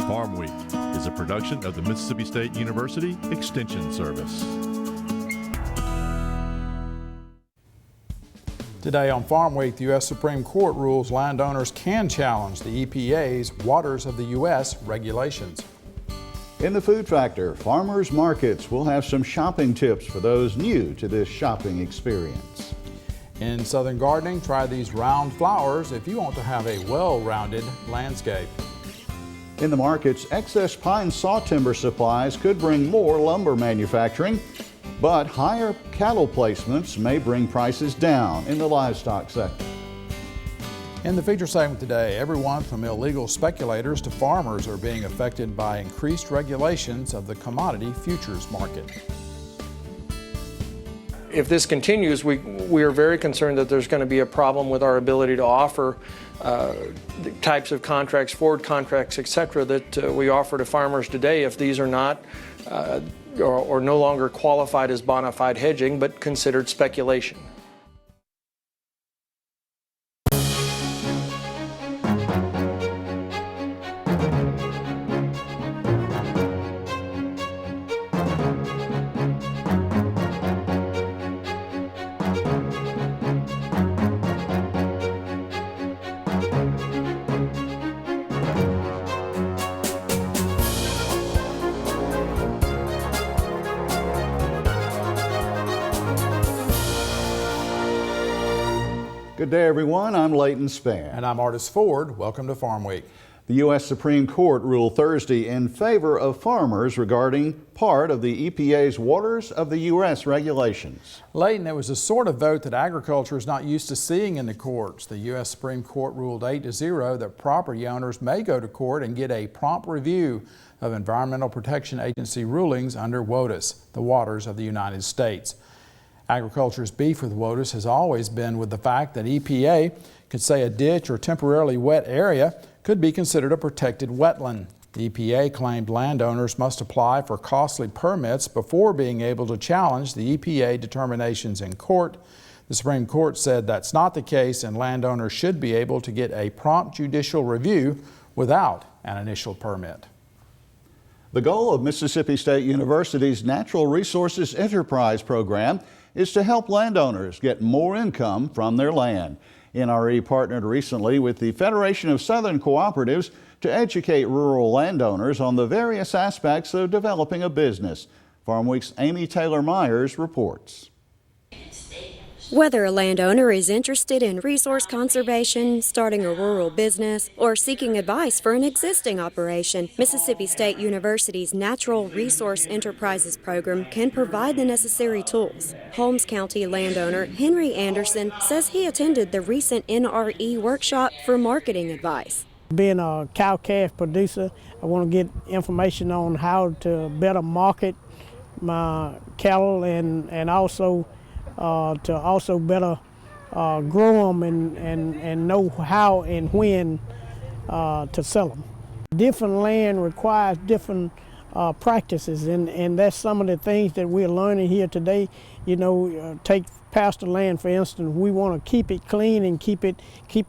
Farmweek is a production of the Mississippi State University Extension Service. Today on Farm Week, the U.S. Supreme Court rules landowners can challenge the EPA's Waters of the U.S. regulations. In the Food Factor, farmers markets will have some shopping tips for those new to this shopping experience. In Southern Gardening, try these round flowers if you want to have a well-rounded landscape. In the markets, excess pine saw timber supplies could bring more lumber manufacturing, but higher cattle placements may bring prices down in the livestock sector. In the feature segment today, everyone from illegal speculators to farmers are being affected by increased regulations of the commodity futures market. If this continues, we are very concerned that there's going to be a problem with our ability to offer the types of contracts, forward contracts, etc., that we offer to farmers today if these are not or no longer qualified as bona fide hedging, but considered speculation. Good day, everyone. I'm Leighton Spann. And I'm Artis Ford. Welcome to Farm Week. The U.S. Supreme Court ruled Thursday in favor of farmers regarding part of the EPA's Waters of the U.S. regulations. Leighton, it was a sort of vote that agriculture is not used to seeing in the courts. The U.S. Supreme Court ruled 8-0 that property owners may go to court and get a prompt review of Environmental Protection Agency rulings under WOTUS, the Waters of the United States. Agriculture's beef with WOTUS has always been with the fact that EPA could say a ditch or temporarily wet area could be considered a protected wetland. The EPA claimed landowners must apply for costly permits before being able to challenge the EPA determinations in court. The Supreme Court said that's not the case and landowners should be able to get a prompt judicial review without an initial permit. The goal of Mississippi State University's Natural Resources Enterprise program is to help landowners get more income from their land. NRE partnered recently with the Federation of Southern Cooperatives to educate rural landowners on the various aspects of developing a business. Farm Week's Amy Taylor Myers reports. Whether a landowner is interested in resource conservation, starting a rural business, or seeking advice for an existing operation, Mississippi State University's Natural Resource Enterprises program can provide the necessary tools. Holmes County landowner Henry Anderson says he attended the recent NRE workshop for marketing advice. Being a cow-calf producer, I want to get information on how to better market my cattle and also to also better grow them and know how and when to sell them. Different land requires different practices, and that's some of the things that we're learning here today. You know, take pasture land, for instance. We want to keep it clean and keep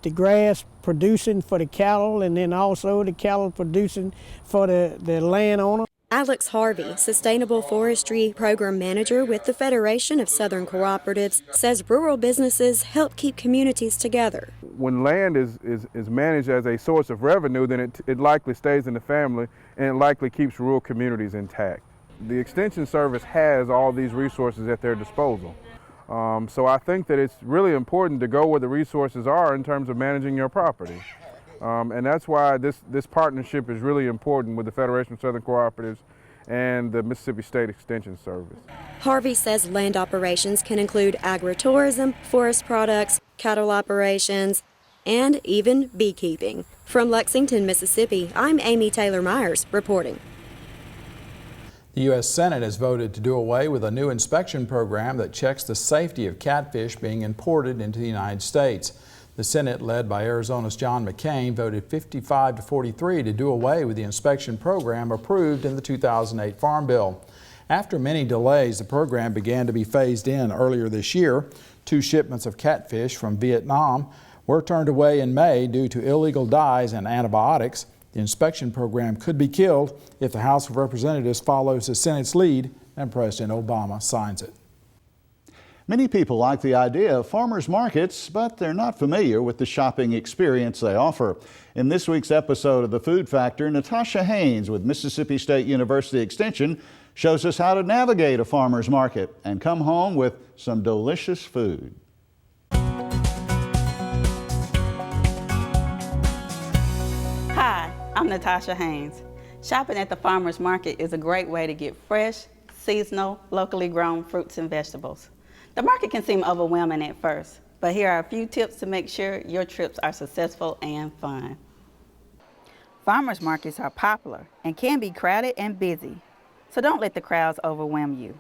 the grass producing for the cattle, and then also the cattle producing for the landowner. Alex Harvey, Sustainable Forestry Program Manager with the Federation of Southern Cooperatives, says rural businesses help keep communities together. When land is managed as a source of revenue, then it likely stays in the family and it likely keeps rural communities intact. The Extension Service has all these resources at their disposal. So I think that it's really important to go where the resources are in terms of managing your property. And that's why this partnership is really important with the Federation of Southern Cooperatives and the Mississippi State Extension Service. Harvey says land operations can include agritourism, forest products, cattle operations, and even beekeeping. From Lexington, Mississippi, I'm Amy Taylor Myers reporting. The U.S. Senate has voted to do away with a new inspection program that checks the safety of catfish being imported into the United States. The Senate, led by Arizona's John McCain, voted 55-43 to do away with the inspection program approved in the 2008 Farm Bill. After many delays, the program began to be phased in earlier this year. 2 shipments of catfish from Vietnam were turned away in May due to illegal dyes and antibiotics. The inspection program could be killed if the House of Representatives follows the Senate's lead and President Obama signs it. Many people like the idea of farmers markets, but they're not familiar with the shopping experience they offer. In this week's episode of The Food Factor, Natasha Haynes with Mississippi State University Extension shows us how to navigate a farmer's market and come home with some delicious food. Hi, I'm Natasha Haynes. Shopping at the farmer's market is a great way to get fresh, seasonal, locally grown fruits and vegetables. The market can seem overwhelming at first, but here are a few tips to make sure your trips are successful and fun. Farmers markets are popular and can be crowded and busy, so don't let the crowds overwhelm you.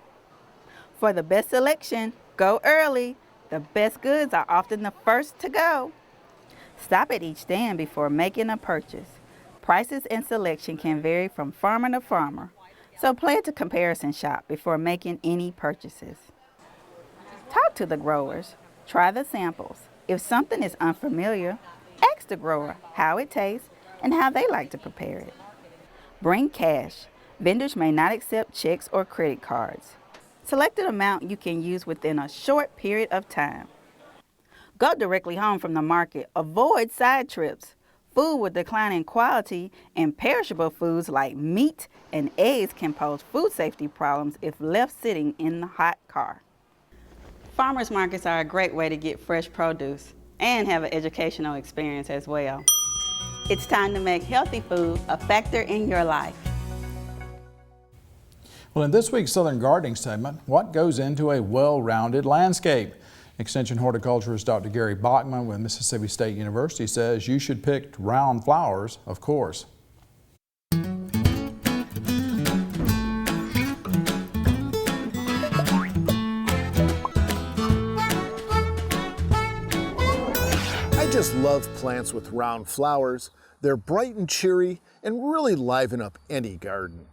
For the best selection, go early. The best goods are often the first to go. Stop at each stand before making a purchase. Prices and selection can vary from farmer to farmer, so plan to comparison shop before making any purchases. Talk to the growers, try the samples. If something is unfamiliar, ask the grower how it tastes and how they like to prepare it. Bring cash. Vendors may not accept checks or credit cards. Select an amount you can use within a short period of time. Go directly home from the market. Avoid side trips. Food will decline in quality, and perishable foods like meat and eggs can pose food safety problems if left sitting in the hot car. Farmers markets are a great way to get fresh produce and have an educational experience as well. It's time to make healthy food a factor in your life. Well, in this week's Southern Gardening segment, what goes into a well-rounded landscape? Extension horticulturist Dr. Gary Bachman with Mississippi State University says you should pick round flowers, of course. I just love plants with round flowers. They're bright and cheery and really liven up any garden.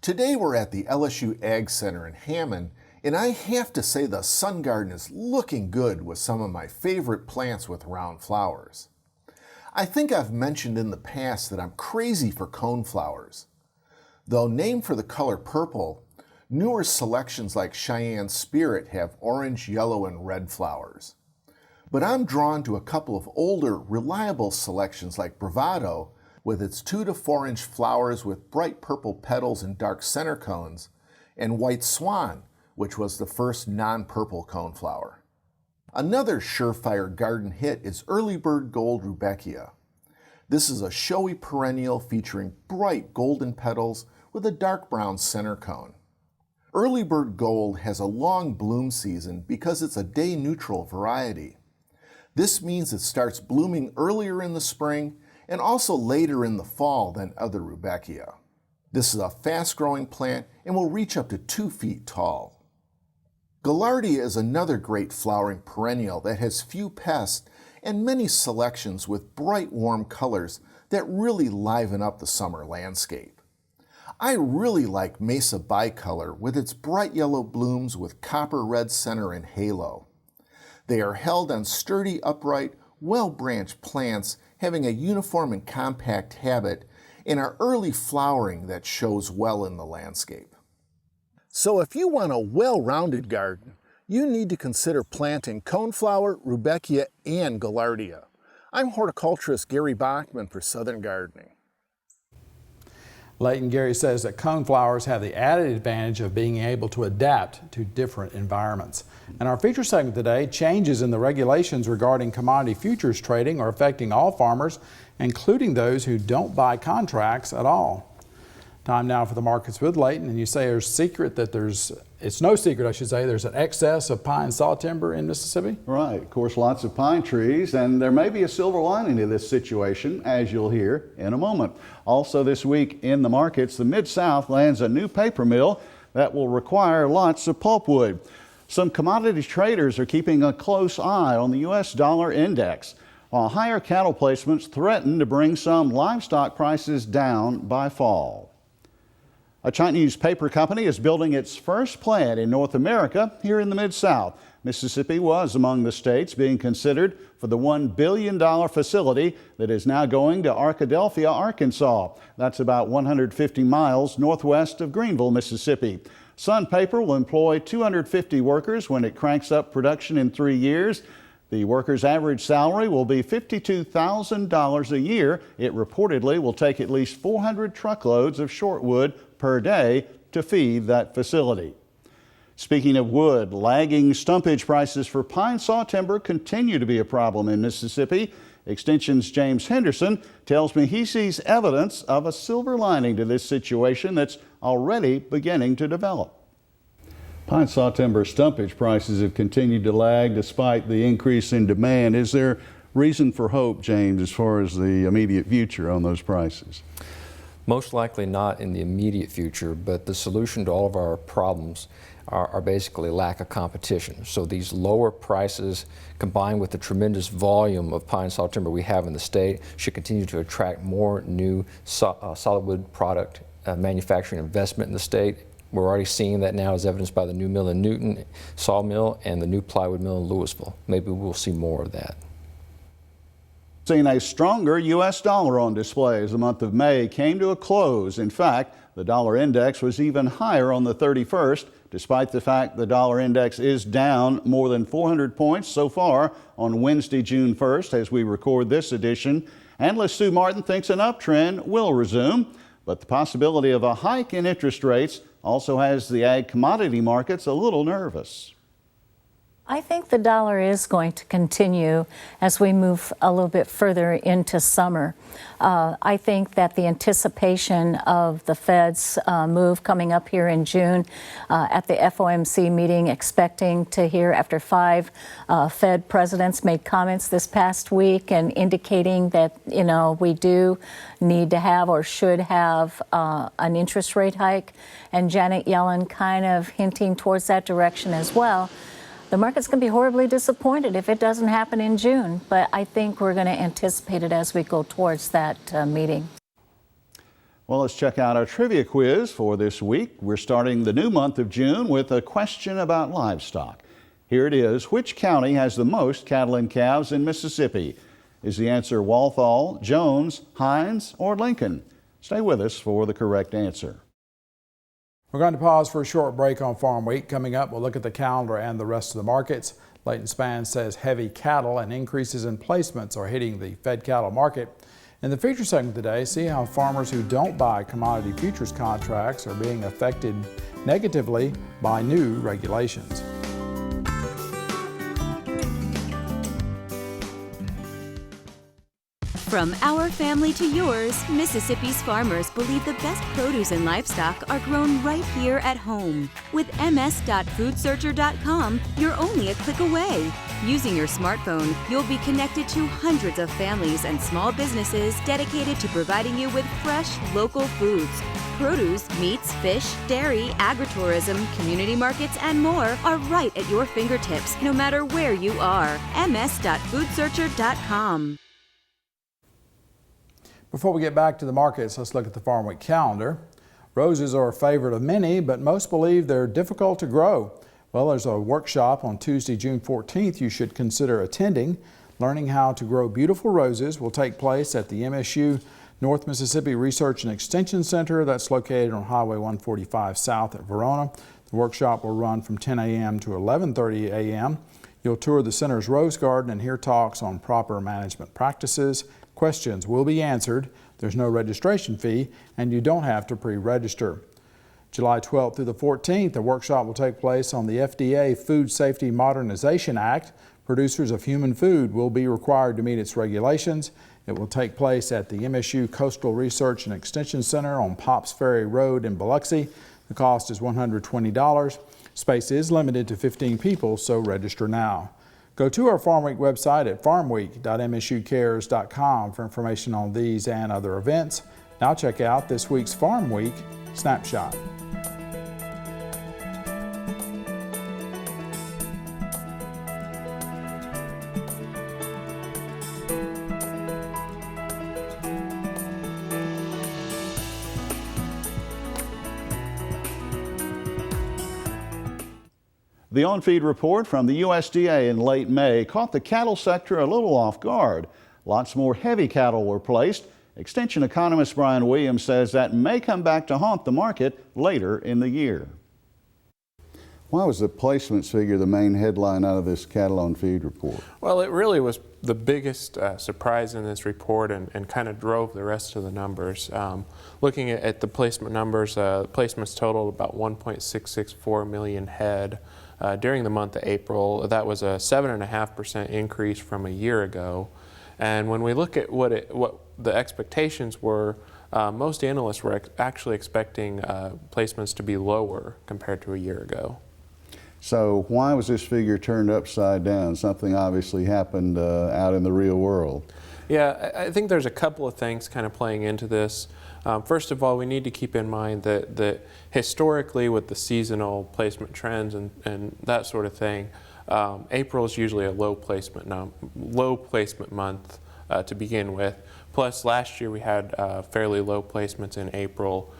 Today we're at the LSU Ag Center in Hammond, and I have to say the sun garden is looking good with some of my favorite plants with round flowers. I think I've mentioned in the past that I'm crazy for coneflowers. Though named for the color purple, newer selections like Cheyenne Spirit have orange, yellow, and red flowers. But I'm drawn to a couple of older, reliable selections like Bravado, with its 2 to 4 inch flowers with bright purple petals and dark center cones, and White Swan, which was the first non-purple coneflower. Another surefire garden hit is Early Bird Gold Rudbeckia. This is a showy perennial featuring bright golden petals with a dark brown center cone. Early Bird Gold has a long bloom season because it's a day-neutral variety. This means it starts blooming earlier in the spring and also later in the fall than other Rudbeckia. This is a fast-growing plant and will reach up to 2 feet tall. Gaillardia is another great flowering perennial that has few pests and many selections with bright warm colors that really liven up the summer landscape. I really like Mesa Bicolor with its bright yellow blooms with copper red center and halo. They are held on sturdy, upright, well-branched plants having a uniform and compact habit and are early flowering that shows well in the landscape. So if you want a well-rounded garden, you need to consider planting coneflower, Rudbeckia, and Gaillardia. I'm horticulturist Gary Bachman for Southern Gardening. Leighton Gary says that coneflowers have the added advantage of being able to adapt to different environments. And our feature segment today, changes in the regulations regarding commodity futures trading are affecting all farmers, including those who don't buy contracts at all. Time now for the markets with Leighton, and you say it's no secret, I should say, there's an excess of pine sawtimber in Mississippi? Right, of course, lots of pine trees, and there may be a silver lining to this situation, as you'll hear in a moment. Also this week in the markets, the Mid-South lands a new paper mill that will require lots of pulpwood. Some commodity traders are keeping a close eye on the U.S. dollar index, while higher cattle placements threaten to bring some livestock prices down by fall. A Chinese paper company is building its first plant in North America here in the Mid-South. Mississippi was among the states being considered for the $1 billion facility that is now going to Arkadelphia, Arkansas. That's about 150 miles northwest of Greenville, Mississippi. Sun Paper will employ 250 workers when it cranks up production in 3 years. The workers' average salary will be $52,000 a year. It reportedly will take at least 400 truckloads of shortwood per day to feed that facility. Speaking of wood, lagging stumpage prices for pine saw timber continue to be a problem in Mississippi. Extension's James Henderson tells me he sees evidence of a silver lining to this situation that's already beginning to develop. Pine saw timber stumpage prices have continued to lag despite the increase in demand. Is there reason for hope, James, as far as the immediate future on those prices? Most likely not in the immediate future, but the solution to all of our problems are basically lack of competition. So these lower prices combined with the tremendous volume of pine saw timber we have in the state should continue to attract more new solid wood product manufacturing investment in the state. We're already seeing that now as evidenced by the new mill in Newton sawmill and the new plywood mill in Louisville. Maybe we'll see more of that. Seeing a stronger U.S. dollar on display as the month of May came to a close. In fact, the dollar index was even higher on the 31st, despite the fact the dollar index is down more than 400 points so far on Wednesday, June 1st, as we record this edition. Analyst Sue Martin thinks an uptrend will resume, but the possibility of a hike in interest rates also has the ag commodity markets a little nervous. I think the dollar is going to continue as we move a little bit further into summer. I think that the anticipation of the Fed's move coming up here in June at the FOMC meeting, expecting to hear after 5 Fed presidents made comments this past week and indicating that, you know, we do need to have or should have an interest rate hike, and Janet Yellen kind of hinting towards that direction as well. The market's going to be horribly disappointed if it doesn't happen in June, but I think we're going to anticipate it as we go towards that meeting. Well, let's check out our trivia quiz for this week. We're starting the new month of June with a question about livestock. Here it is. Which county has the most cattle and calves in Mississippi? Is the answer Walthall, Jones, Hines, or Lincoln? Stay with us for the correct answer. We're going to pause for a short break on Farm Week. Coming up, we'll look at the calendar and the rest of the markets. Leighton Spann says heavy cattle and increases in placements are hitting the fed cattle market. In the feature segment today, see how farmers who don't buy commodity futures contracts are being affected negatively by new regulations. From our family to yours, Mississippi's farmers believe the best produce and livestock are grown right here at home. With ms.foodsearcher.com, you're only a click away. Using your smartphone, you'll be connected to hundreds of families and small businesses dedicated to providing you with fresh, local foods. Produce, meats, fish, dairy, agritourism, community markets, and more are right at your fingertips, no matter where you are. ms.foodsearcher.com. Before we get back to the markets, let's look at the Farm Week calendar. Roses are a favorite of many, but most believe they're difficult to grow. Well, there's a workshop on Tuesday, June 14th you should consider attending. Learning how to grow beautiful roses will take place at the MSU North Mississippi Research and Extension Center that's located on Highway 145 South at Verona. The workshop will run from 10 a.m. to 11:30 a.m. You'll tour the center's rose garden and hear talks on proper management practices. Questions will be answered. There's no registration fee, and you don't have to pre-register. July 12th through the 14th, a workshop will take place on the FDA Food Safety Modernization Act. Producers of human food will be required to meet its regulations. It will take place at the MSU Coastal Research and Extension Center on Pops Ferry Road in Biloxi. The cost is $120. Space is limited to 15 people, so register now. Go to our Farm Week website at farmweek.msucares.com for information on these and other events. Now check out this week's Farm Week Snapshot. The on-feed report from the USDA in late May caught the cattle sector a little off guard. Lots more heavy cattle were placed. Extension economist Brian Williams says that may come back to haunt the market later in the year. Why was the placements figure the main headline out of this cattle on feed report? Well, it really was the biggest surprise in this report and kind of drove the rest of the numbers. Looking at the placement numbers, placements totaled about 1.664 million head during the month of April. That was a 7.5% increase from a year ago. And when we look at what the expectations were, most analysts were actually expecting placements to be lower compared to a year ago. So why was this figure turned upside down? Something obviously happened out in the real world. Yeah, I think there's a couple of things kind of playing into this. First of all, we need to keep in mind that historically with the seasonal placement trends and that sort of thing, April is usually a low placement month to begin with. Plus last year we had fairly low placements in April,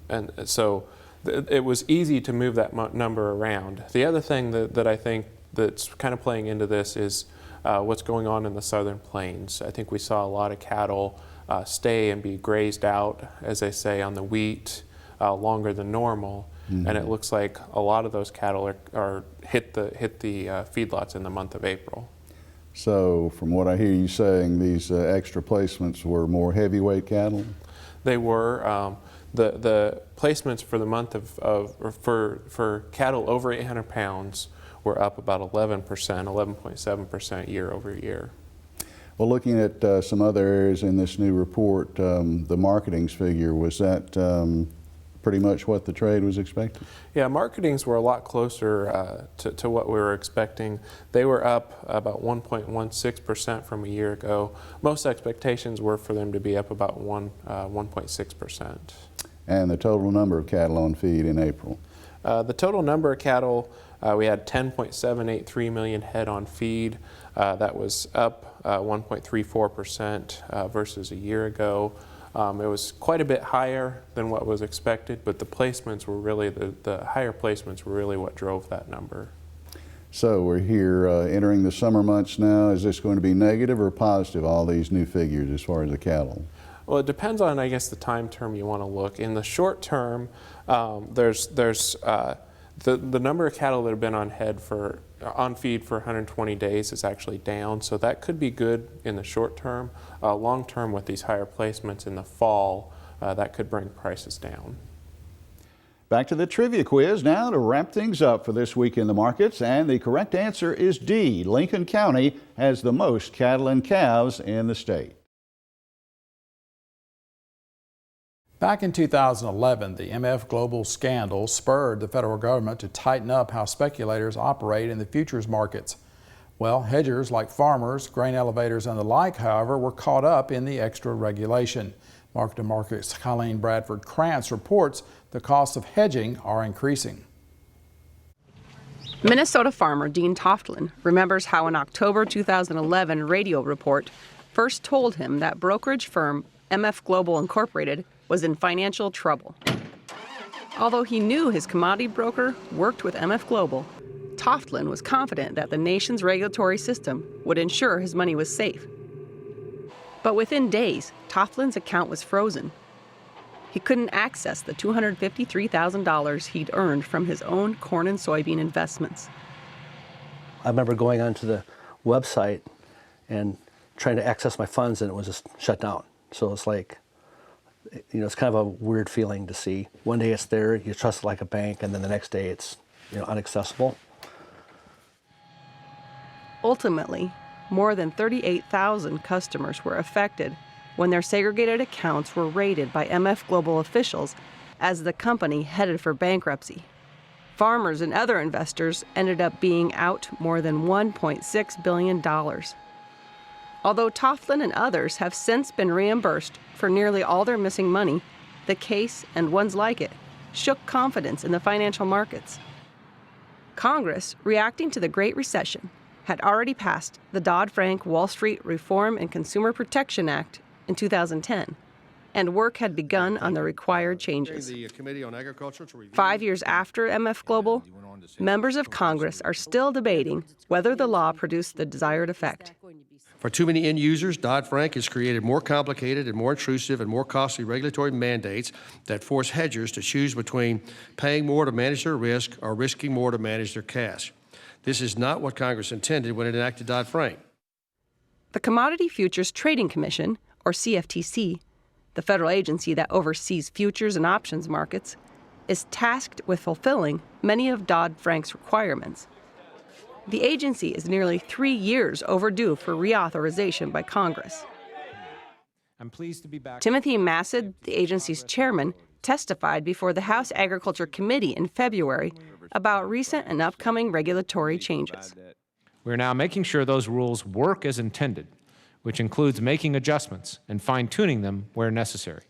and so it was easy to move that number around. The other thing that I think that's kind of playing into this is what's going on in the southern plains. I think we saw a lot of cattle stay and be grazed out, as they say, on the wheat longer than normal. Mm-hmm. And it looks like a lot of those cattle are hit the feedlots in the month of April. So from what I hear you saying, these extra placements were more heavyweight cattle? They were. The placements for the month for cattle over 800 pounds were up about 11.7% year over year. Well, looking at some other areas in this new report, the marketings figure, was that pretty much what the trade was expecting? Yeah, marketings were a lot closer to what we were expecting. They were up about 1.16% from a year ago. Most expectations were for them to be up about 1.6%. And the total number of cattle on feed in April? The total number of cattle, we had 10.783 million head on feed. That was up 1.34% versus a year ago. It was quite a bit higher than what was expected, but the placements were really, the higher placements were really what drove that number. So we're here entering the summer months now. Is this going to be negative or positive, all these new figures as far as the cattle? Well, it depends on, I guess, the time term you want to look. In the short term, there's the number of cattle that have been on feed for 120 days is actually down, so that could be good in the short term. Long term, with these higher placements in the fall, that could bring prices down. Back to the trivia quiz now to wrap things up for this week in the markets, and the correct answer is D. Lincoln County has the most cattle and calves in the state. Back in 2011, the MF Global scandal spurred the federal government to tighten up how speculators operate in the futures markets. Well, hedgers like farmers, grain elevators, and the like, however, were caught up in the extra regulation. Market to Market's Colleen Bradford Krantz reports the costs of hedging are increasing. Minnesota farmer Dean Toftlin remembers how an October 2011 radio report first told him that brokerage firm MF Global Incorporated was in financial trouble. Although he knew his commodity broker worked with MF Global, Toftlin was confident that the nation's regulatory system would ensure his money was safe. But within days, Toftlin's account was frozen. He couldn't access the $253,000 he'd earned from his own corn and soybean investments. I remember going onto the website and trying to access my funds, and it was just shut down. So it's like, you know, it's kind of a weird feeling to see. One day it's there, you trust it like a bank, and then the next day it's, you know, inaccessible. Ultimately, more than 38,000 customers were affected when their segregated accounts were raided by MF Global officials as the company headed for bankruptcy. Farmers and other investors ended up being out more than $1.6 billion. Although Toftlin and others have since been reimbursed for nearly all their missing money, the case and ones like it shook confidence in the financial markets. Congress, reacting to the Great Recession, had already passed the Dodd-Frank Wall Street Reform and Consumer Protection Act in 2010, and work had begun on the required changes. 5 years after MF Global, members of Congress are still debating whether the law produced the desired effect. For too many end users, Dodd-Frank has created more complicated and more intrusive and more costly regulatory mandates that force hedgers to choose between paying more to manage their risk or risking more to manage their cash. This is not what Congress intended when it enacted Dodd-Frank. The Commodity Futures Trading Commission, or CFTC, the federal agency that oversees futures and options markets, is tasked with fulfilling many of Dodd-Frank's requirements. The agency is nearly 3 years overdue for reauthorization by Congress. I'm pleased to be back. Timothy Massid, the agency's chairman, testified before the House Agriculture Committee in February about recent and upcoming regulatory changes. We're now making sure those rules work as intended, which includes making adjustments and fine-tuning them where necessary.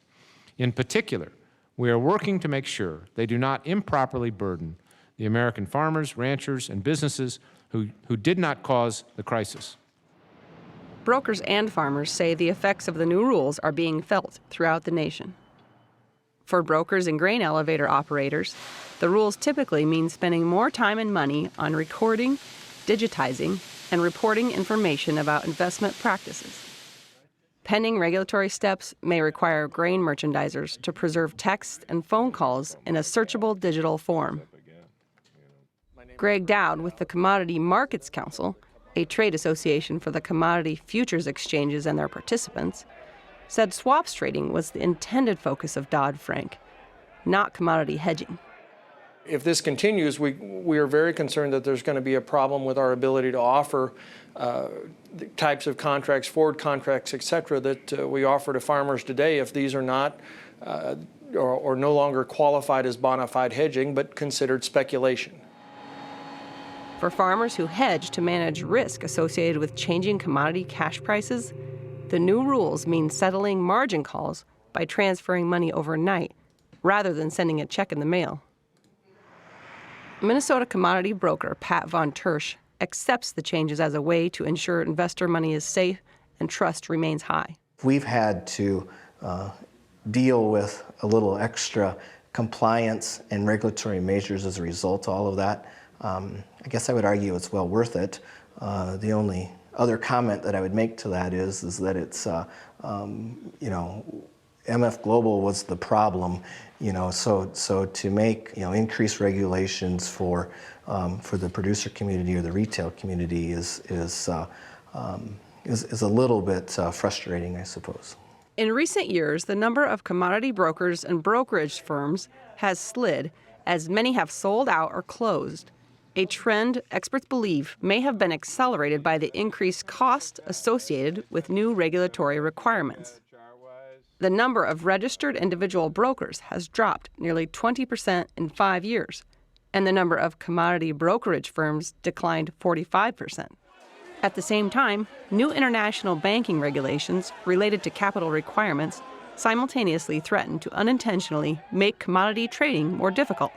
In particular, we are working to make sure they do not improperly burden the American farmers, ranchers, and businesses who did not cause the crisis. Brokers and farmers say the effects of the new rules are being felt throughout the nation. For brokers and grain elevator operators, the rules typically mean spending more time and money on recording, digitizing, and reporting information about investment practices. Pending regulatory steps may require grain merchandisers to preserve text and phone calls in a searchable digital form. Greg Dowd with the Commodity Markets Council, a trade association for the commodity futures exchanges and their participants, said swaps trading was the intended focus of Dodd-Frank, not commodity hedging. If this continues, we are very concerned that there's going to be a problem with our ability to offer the types of contracts, forward contracts, et cetera, that we offer to farmers today if these are not or no longer qualified as bona fide hedging, but considered speculation. For farmers who hedge to manage risk associated with changing commodity cash prices, the new rules mean settling margin calls by transferring money overnight rather than sending a check in the mail. Minnesota commodity broker Pat Von Tersch accepts the changes as a way to ensure investor money is safe and trust remains high. We've had to deal with a little extra compliance and regulatory measures as a result of all of that. I guess I would argue it's well worth it. The only other comment that I would make to that is that it's, MF Global was the problem, so to make, increased regulations for the producer community or the retail community is a little bit frustrating, I suppose. In recent years, the number of commodity brokers and brokerage firms has slid as many have sold out or closed, a trend experts believe may have been accelerated by the increased cost associated with new regulatory requirements. The number of registered individual brokers has dropped nearly 20% in 5 years, and the number of commodity brokerage firms declined 45%. At the same time, new international banking regulations related to capital requirements simultaneously threaten to unintentionally make commodity trading more difficult.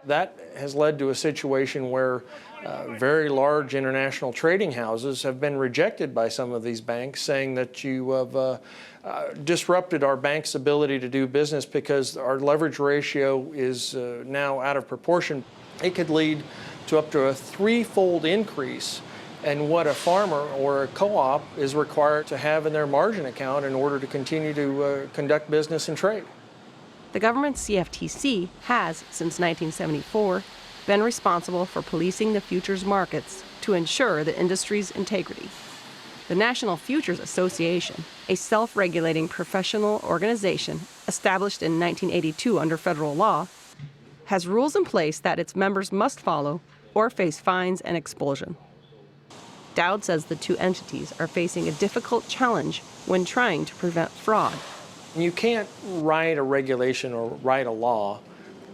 That has led to a situation where very large international trading houses have been rejected by some of these banks, saying that you have disrupted our bank's ability to do business because our leverage ratio is now out of proportion. It could lead to up to a 3-fold increase in what a farmer or a co-op is required to have in their margin account in order to continue to conduct business and trade. The government's CFTC has, since 1974, been responsible for policing the futures markets to ensure the industry's integrity. The National Futures Association, a self-regulating professional organization established in 1982 under federal law, has rules in place that its members must follow or face fines and expulsion. Dowd says the two entities are facing a difficult challenge when trying to prevent fraud. You can't write a regulation or write a law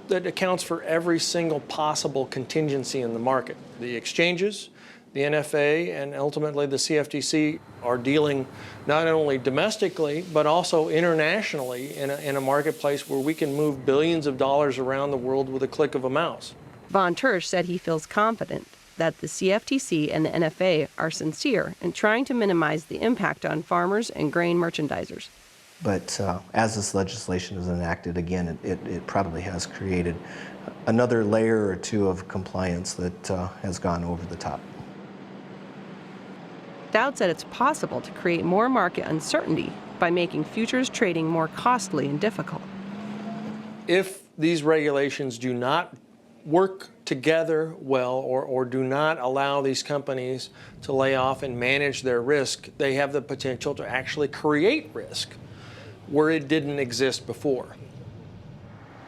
that accounts for every single possible contingency in the market. The exchanges, the NFA, and ultimately the CFTC are dealing not only domestically but also internationally in a marketplace where we can move billions of dollars around the world with a click of a mouse. Von Tersch said he feels confident that the CFTC and the NFA are sincere in trying to minimize the impact on farmers and grain merchandisers. But as this legislation is enacted, again, it probably has created another layer or two of compliance that has gone over the top. Dowd said it's possible to create more market uncertainty by making futures trading more costly and difficult. If these regulations do not work together well or do not allow these companies to lay off and manage their risk, they have the potential to actually create risk where it didn't exist before.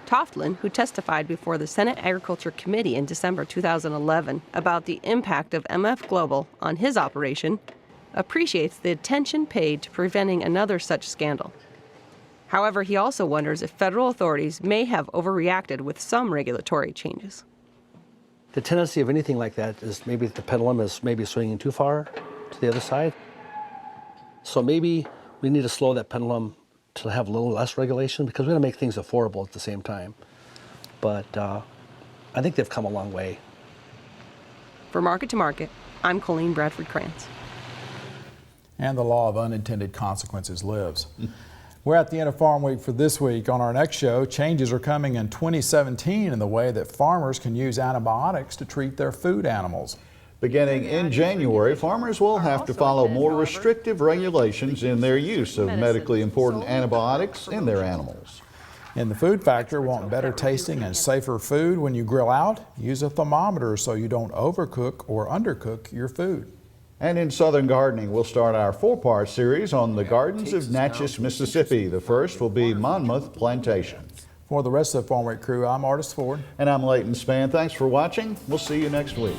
Toftland, who testified before the Senate Agriculture Committee in December 2011 about the impact of MF Global on his operation, appreciates the attention paid to preventing another such scandal. However, he also wonders if federal authorities may have overreacted with some regulatory changes. The tendency of anything like that is maybe the pendulum is maybe swinging too far to the other side. So maybe we need to slow that pendulum to have a little less regulation, because we want to make things affordable at the same time. But I think they've come a long way. For Market to Market, I'm Colleen Bradford Krantz. And the law of unintended consequences lives. We're at the end of Farm Week for this week. On our next show, changes are coming in 2017 in the way that farmers can use antibiotics to treat their food animals. Beginning in January, farmers will have to follow more restrictive regulations in their use of medically important antibiotics in their animals. In the food factor, want better tasting and safer food when you grill out? Use a thermometer so you don't overcook or undercook your food. And in Southern Gardening, we'll start our 4-part series on the gardens of Natchez, Mississippi. The first will be Monmouth Plantation. For the rest of the Farm Week crew, I'm Artis Ford. And I'm Leighton Spann. Thanks for watching. We'll see you next week.